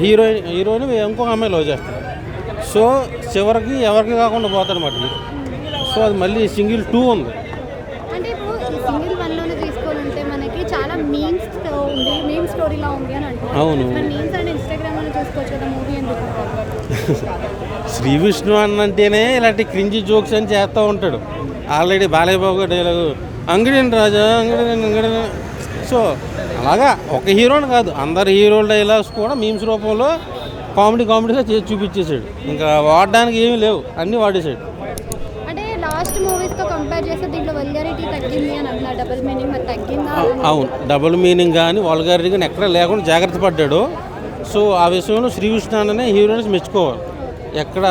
Heroine ఇంకొక అమ్మాయి love చేస్తాడు. సో చివరికి ఎవరికి కాకుండా పోతాడన్నమాట హీరో. సో అది మళ్ళీ సింగిల్ 2 ఉంది. అంటే ఇప్పుడు సింగిల్ 1లోనే తీసుకోవాలంటే మనకి చాలా మీమ్ స్టోరీలా ఉంది అని అంటున్నారు. అవును. మీమ్స్ అంటే ఇన్స్టాగ్రామ్లో చూసుకోవచ్చు కదా, మూవీ ఎందుకు? శ్రీ విష్ణు అన్నంటేనే ఇలాంటి క్రింజి జోక్స్ అని చేస్తూ ఉంటాడు. ఆల్రెడీ బాలయ్య బాబు గారు డైలాగు అంగడిని రాజా అంగడి. సో అలాగా ఒక హీరోని కాదు, అందరు హీరోల డైలాగ్స్ కూడా మీమ్స్ రూపంలో కామెడీగా చేసి చూపించేశాడు. ఇంకా వాడడానికి ఏమీ లేవు, అన్నీ వాడేశాడు. అంటే లాస్ట్ మూవీస్తో కంపేర్ చేస్తే దీంట్లో వల్గారిటీ తగ్గింది అని అంటున్నారు. డబుల్ మీనింగ్ మరి తగ్గిందా? అవును, డబుల్ మీనింగ్ కానీ వల్గారిటీ కానీ ఎక్కడ లేకుండా జాగ్రత్త పడ్డాడు. సో ఆ విషయంలో శ్రీ విష్ణు అనే హీరోయిన్స్ మెచ్చుకోవాలి. ఎక్కడ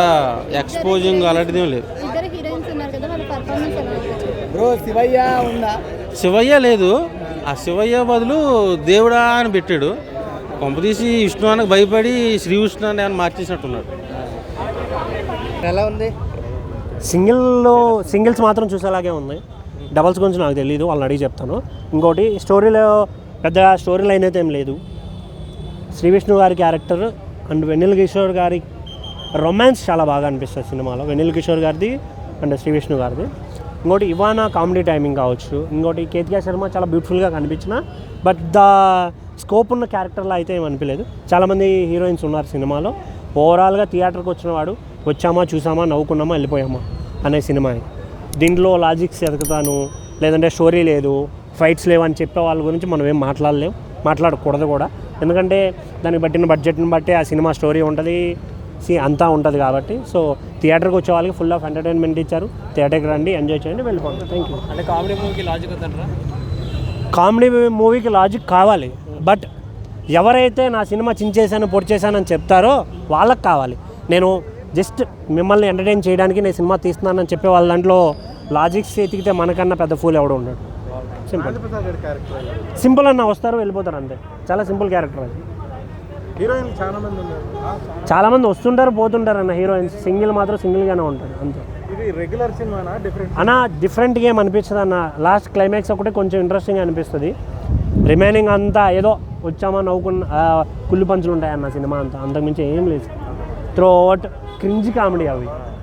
ఎక్స్పోజింగ్ అలాంటిది ఏం లేదు. ఇద్దరు హీరోయిన్స్ ఉన్నారు కదా, వాళ్ళ పర్ఫార్మెన్స్ ఎలా ఉంది? బ్రో శివయ్య ఉందా? శివయ్య లేదు, ఆ శివయ్య బదులు దేవుడా అని పెట్టాడు. కొంపదీసి విష్ణు అన్నకు భయపడి శ్రీ విష్ణు అని ఏమైనా మార్చేసినట్టున్నాడు. ఎలా ఉంది? సింగిల్స్ మాత్రం చూసేలాగే ఉంది. డబల్స్ గురించి నాకు తెలియదు, వాళ్ళని అడిగి చెప్తాను. ఇంకోటి స్టోరీలో పెద్ద స్టోరీ లైన్ అయితే ఏం లేదు. శ్రీ విష్ణు గారి క్యారెక్టర్ అండ్ వెన్నెల కిషోర్ గారి రొమాన్స్ చాలా బాగా అనిపిస్తుంది సినిమాలో, వెన్నెల కిషోర్ గారిది అండ్ శ్రీ విష్ణు గారిది. ఇంకోటి ఇవానా కామెడీ టైమింగ్ కావచ్చు. ఇంకోటి కేతికా శర్మ చాలా బ్యూటిఫుల్గా కనిపించిన, బట్ ద స్కోప్ ఉన్న క్యారెక్టర్లో అయితే ఏం అనిపించలేదు. చాలామంది హీరోయిన్స్ ఉన్నారు సినిమాలో. ఓవరాల్గా థియేటర్కి వచ్చినవాడు వచ్చామా చూసామా నవ్వుకున్నామా వెళ్ళిపోయామా అనే సినిమా. దీంట్లో లాజిక్స్ ఎదుగుతాను, లేదంటే స్టోరీ లేదు, ఫైట్స్ లేవు అని చెప్పే వాళ్ళ గురించి మనం ఏం మాట్లాడకూడదు కూడా. ఎందుకంటే దానికి బట్టిన బడ్జెట్ని బట్టి ఆ సినిమా స్టోరీ ఉంటుంది, అంతా ఉంటుంది కాబట్టి. సో థియేటర్కి వచ్చే వాళ్ళకి ఫుల్ ఆఫ్ ఎంటర్టైన్మెంట్ ఇచ్చారు. థియేటర్కి రండి, ఎంజాయ్ చేయండి, వెళ్ళిపోండి. Thank you. అంటే కామెడీ మూవీకి లాజిక్ వద్దంటారా? కామెడీ మూవీకి లాజిక్ కావాలి, బట్ ఎవరైతే నా సినిమా చించేశాను పొడి చేశానని చెప్తారో వాళ్ళకి కావాలి. నేను జస్ట్ మిమ్మల్ని ఎంటర్టైన్ చేయడానికి నేను సినిమా తీస్తున్నానని చెప్పే వాళ్ళ దాంట్లో లాజిక్స్ ఎతికితే మనకన్నా పెద్ద ఫూల్ ఎవడు ఉన్నాడు. సింపుల్ అన్న వస్తారు వెళ్ళిపోతారు అంతే. చాలా సింపుల్ క్యారెక్టర్ అది. హీరోయిన్ చాలా మంది వస్తుంటారు పోతుంటారు అన్న హీరోయిన్స్. సింగిల్ మాత్రం సింగిల్గానే ఉంటారు అంతే. ఇది రెగ్యులర్ సినిమానా? డిఫరెంట్గా ఏం అనిపించదు అన్న. లాస్ట్ క్లైమాక్స్ ఒకటే కొంచెం ఇంట్రెస్టింగ్ అనిపిస్తుంది. రిమైనింగ్ అంతా ఏదో వచ్చామా నవ్వుకున్న కుళ్ళు పంచులు ఉంటాయి అన్న సినిమా అంతా. అంతకుమించి ఏం లేదు. త్రూ అవుట్ క్రింజ్ కామెడీ అవి.